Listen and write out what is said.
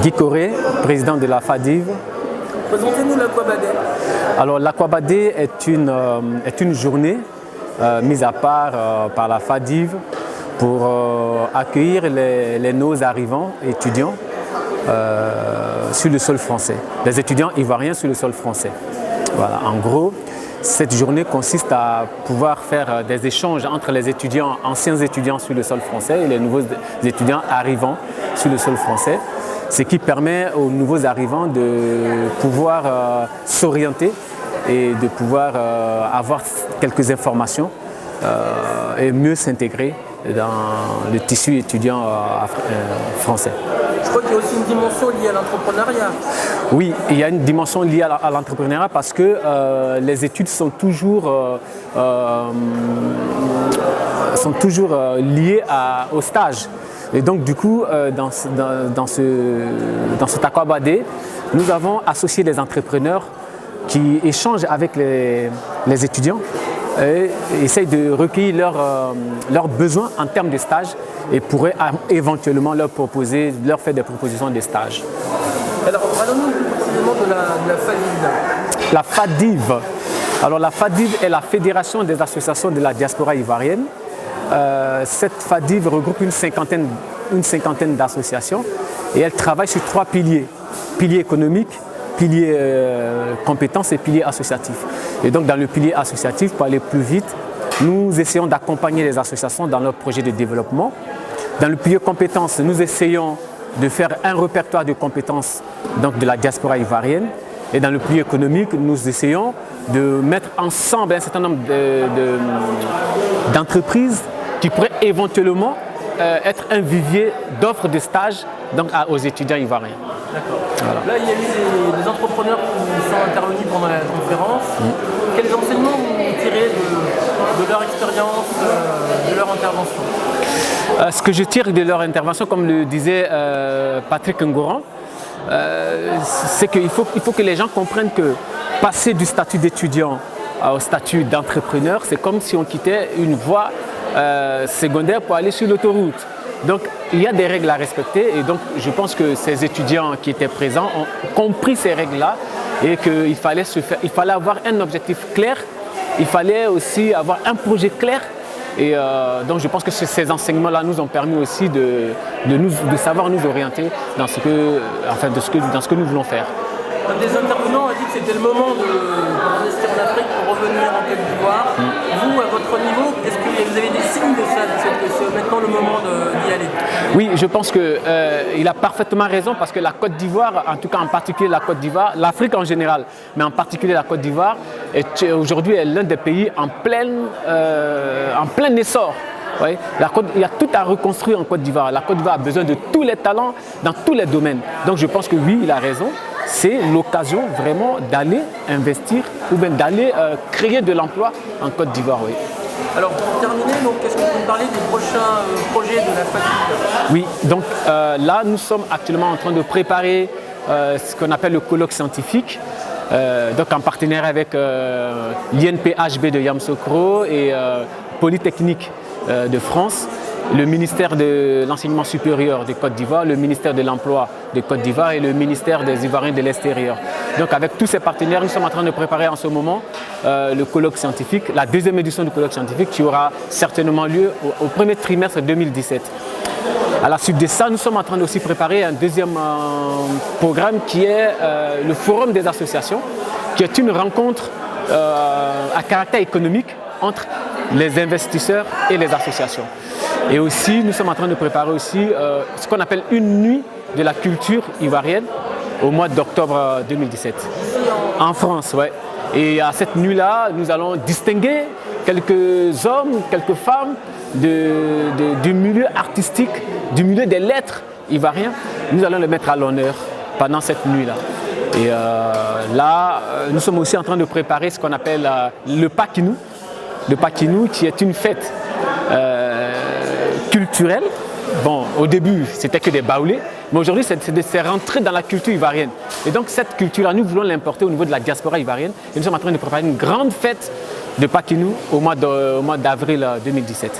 Guy Coré, président de la FADIV. Présentez-nous l'Aquabadé. Alors l'Aquabadé est une journée mise à part par la FADIV pour accueillir les nouveaux arrivants étudiants sur le sol français, les étudiants ivoiriens sur le sol français. Voilà, en gros, cette journée consiste à pouvoir faire des échanges entre les étudiants, anciens étudiants sur le sol français et les nouveaux étudiants arrivants sur le sol français, ce qui permet aux nouveaux arrivants de pouvoir s'orienter et de pouvoir avoir quelques informations et mieux s'intégrer dans le tissu étudiant français. Je crois qu'il y a aussi une dimension liée à l'entrepreneuriat. Oui, il y a une dimension liée à l'entrepreneuriat parce que les études sont toujours liées au stage. Et donc du coup, dans cet Aquabadé, nous avons associé les entrepreneurs qui échangent avec les étudiants et essayent de recueillir leurs besoins en termes de stage et pourraient éventuellement leur faire des propositions de stage. Alors, parlons-nous plus précisément de la FADIV. La FADIV. Alors la FADIV est la Fédération des associations de la diaspora ivoirienne. Cette FADIV regroupe une cinquantaine d'associations et elle travaille sur 3 piliers. Pilier économique, pilier compétences et pilier associatif. Et donc dans le pilier associatif, pour aller plus vite, nous essayons d'accompagner les associations dans leurs projets de développement. Dans le pilier compétences, nous essayons de faire un répertoire de compétences donc, de la diaspora ivoirienne. Et dans le pilier économique, nous essayons de mettre ensemble un certain nombre d'entreprises qui pourraient éventuellement être un vivier d'offres de stage donc, aux étudiants ivoiriens. D'accord. Voilà. Là, il y a eu des entrepreneurs qui sont intervenus pendant la conférence. Quels enseignements vous tirez de leur expérience, de leur intervention? Ce que je tire de leur intervention, comme le disait Patrick Ngoran, c'est qu'il faut que les gens comprennent que passer du statut d'étudiant au statut d'entrepreneur, c'est comme si on quittait une voie secondaire pour aller sur l'autoroute. Donc il y a des règles à respecter et donc je pense que ces étudiants qui étaient présents ont compris ces règles-là et qu'il fallait avoir un objectif clair, il fallait aussi avoir un projet clair. Et donc je pense que ces enseignements-là nous ont permis aussi de savoir nous orienter dans ce que nous voulons faire. Un des intervenants a dit que c'était le moment d'investir en Afrique pour revenir en Côte d'Ivoire. Vous, à votre niveau, est-ce que vous avez des signes de ça, que c'est maintenant le moment d'y aller? Oui, je pense qu'il a parfaitement raison parce que la Côte d'Ivoire, en tout cas en particulier la Côte d'Ivoire, l'Afrique en général, mais en particulier la Côte d'Ivoire, aujourd'hui est l'un des pays en plein essor. Oui, il y a tout à reconstruire en Côte d'Ivoire. La Côte d'Ivoire a besoin de tous les talents dans tous les domaines. Donc je pense que oui, il a raison. C'est l'occasion vraiment d'aller investir ou bien d'aller créer de l'emploi en Côte d'Ivoire. Oui. Alors pour terminer, est-ce que vous pouvez me parler des prochains projets de la FADIV? Oui, donc là nous sommes actuellement en train de préparer ce qu'on appelle le colloque scientifique. Donc en partenariat avec l'INPHB de Yamoussoukro et Polytechnique de France, le ministère de l'enseignement supérieur de Côte d'Ivoire, le ministère de l'emploi de Côte d'Ivoire et le ministère des Ivoiriens de l'extérieur. Donc avec tous ces partenaires, nous sommes en train de préparer en ce moment le colloque scientifique, la deuxième édition du colloque scientifique qui aura certainement lieu au premier trimestre 2017. À la suite de ça, nous sommes en train de aussi préparer un deuxième programme qui est le Forum des associations, qui est une rencontre à caractère économique entre les investisseurs et les associations. Et aussi, nous sommes en train de préparer aussi ce qu'on appelle une nuit de la culture ivoirienne au mois d'octobre 2017. En France, ouais. Et à cette nuit-là, nous allons distinguer quelques hommes, quelques femmes du milieu artistique, du milieu des lettres ivoiriens. Nous allons les mettre à l'honneur pendant cette nuit-là. Et là, nous sommes aussi en train de préparer ce qu'on appelle le Pakinou. Le Pakinou qui est une fête culturelle. Bon, au début, c'était que des baoulés, mais aujourd'hui, c'est rentré dans la culture ivoirienne. Et donc, cette culture-là, nous voulons l'importer au niveau de la diaspora ivoirienne. Et nous sommes en train de préparer une grande fête de Pakinou au mois d'avril 2017.